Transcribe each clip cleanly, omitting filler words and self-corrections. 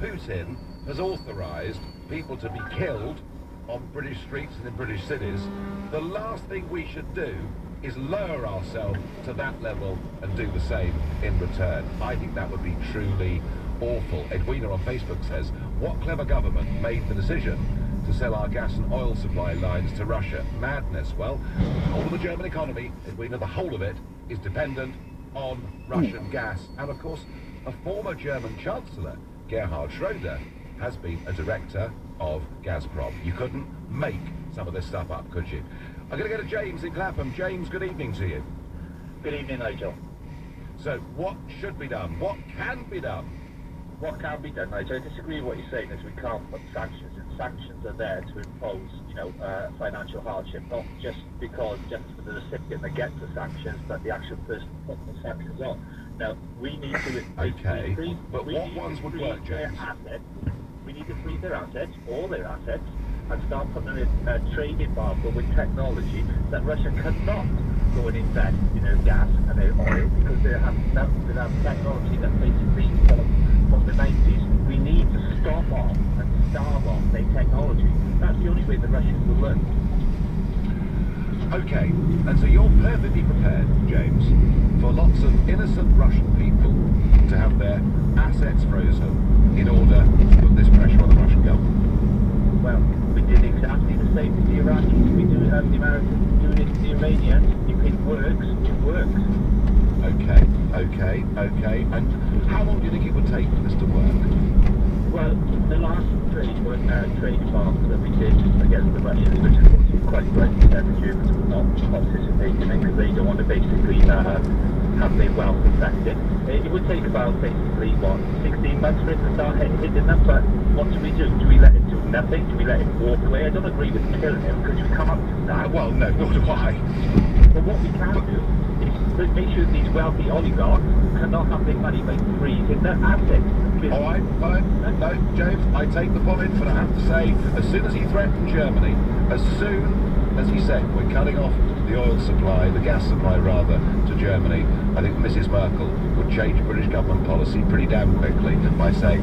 Putin has authorised people to be killed on British streets and in British cities, the last thing we should do is lower ourselves to that level and do the same in return. I think that would be truly awful. Edwina on Facebook says, what clever government made the decision to sell our gas and oil supply lines to Russia? Madness. Well, the whole of the German economy, Edwina, the whole of it, is dependent on Russian gas. And of course, a former German Chancellor, Gerhard Schroeder, has been a director of Gazprom. You couldn't make some of this stuff up, could you? I'm going to go to James in Clapham. James, good evening to you. Good evening, Nigel. So, what should be done? What can be done? What can be done, Nigel? I disagree with what you're saying, is we can't put sanctions in. Sanctions are there to impose, financial hardship, not just for the recipient that gets the sanctions, but the actual person putting the sanctions on. Now, we need to... Okay, but what ones would work, James? We need to freeze their assets, all their assets, and start putting in a trade embargo with technology that Russia cannot go and invest in gas and their oil, because they have technology that basically from the 90s. We need to stop off and starve off their technology. That's the only way the Russians will learn. Okay, and so you're perfectly prepared, James, for lots of innocent Russian people to have their assets frozen in order to put this pressure on the Russian government? Well, we did exactly the same to the Iraqis. We do have the Americans doing it to the Iranians. If it works, it works. Okay. And how long do you think it would take for this to work? Well, the last trade embargo that we did against the Russians, which of course was quite rightly said the Germans would not participate in it because they don't want to basically have their wealth affected. It would take about basically 16 months for it to start hitting them. But what do we do? Do we let it do nothing? Do we let it walk away? I don't agree with killing him because we come up to that. Well, no, nor do I. But what we can do is make sure these wealthy oligarchs cannot have their money by freezing their assets. All right, fine. No, James, I take the point, but I have to say, as soon as he threatened Germany, as soon as he said we're cutting off the oil supply, the gas supply rather, to Germany, I think Mrs. Merkel would change British government policy pretty damn quickly by saying,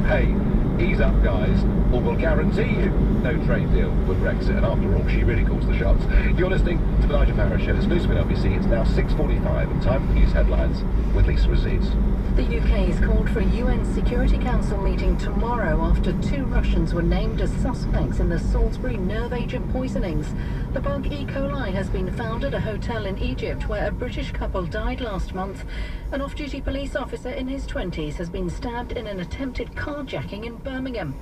hey, ease up guys, or we'll guarantee you no trade deal with Brexit. And after all, she really calls the shots. You're listening to the Nigel Farage Show. Exclusive at LBC. It's now 6:45 and time for news headlines with Lisa Aziz. The UK is called for a UN Security Council meeting tomorrow after 2 Russians were named as suspects in the Salisbury nerve agent poisonings. The bug E. coli has been found at a hotel in Egypt where a British couple died last month. An off-duty police officer in his 20s has been stabbed in an attempted carjacking in Birmingham.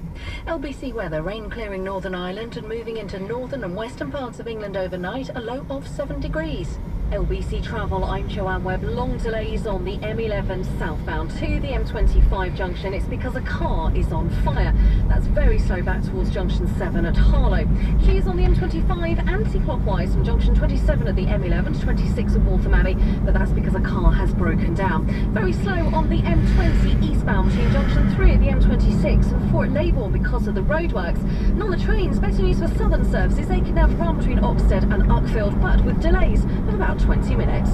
LBC weather, rain clearing Northern Ireland and moving into northern and western parts of England overnight, a low of 7 degrees. LBC Travel, I'm Joanne Webb. Long delays on the M11 southbound to the M25 junction. It's because a car is on fire. That's very slow back towards junction 7 at Harlow. Queues on the M25 anti-clockwise from junction 27 at the M11 to 26 at Waltham Abbey, but that's because a car has broken down. Very slow on the M20 eastbound between junction 3 at the M26 and 4 at Leybourne because of the roadworks. And on the trains, better news for southern services. They can now run between Oxted and Uckfield, but with delays of about 20 minutes.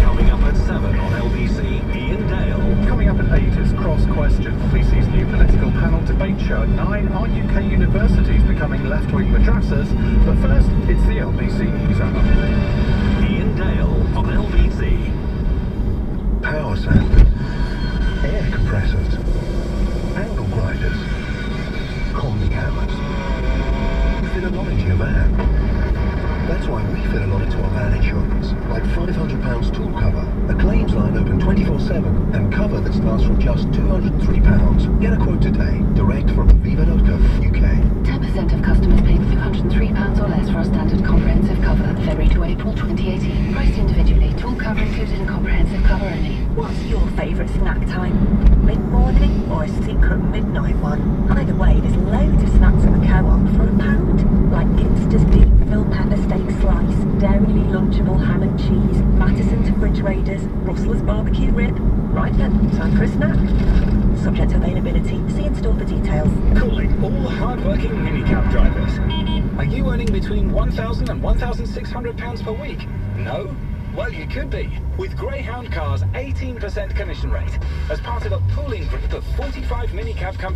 Coming up at 7 on LBC, Ian Dale. Coming up at 8 is Cross Question, BBC's new political panel debate show at 9. Are UK universities becoming left-wing madrasas? But first, it's the LBC News Hour. Ian Dale on LBC. Power sanders, air compressors, angle grinders, combi hammers. Fit a lot into your van. That's why we fit a lot into our van insurance, like £500 tool cover, a claims line open 24/7, and cover that starts from just £203. Get a quote today, direct from aviva.co.uk. 10% of customers paid £203 or less for a standard comprehensive cover, February to April 2018. Priced individually, tool cover included in comprehensive cover only. What's your favourite snack time? Mid-morning or a secret midnight one? Either way, there's loads of snacks at the Co-op for £1. Like Ginster's beef Phil pepper steak slice, Dairy Lunchable ham and cheese, Mattison's fridge raiders, Rustler's barbecue rib. Right then, time for a snack. Subject to availability. See in store for details. Calling all hard-working minicab drivers. Are you earning between £1,000 and £1,600 per week? No? Well, you could be, with Greyhound Car's 18% commission rate, as part of a pooling group of 45 minicab companies.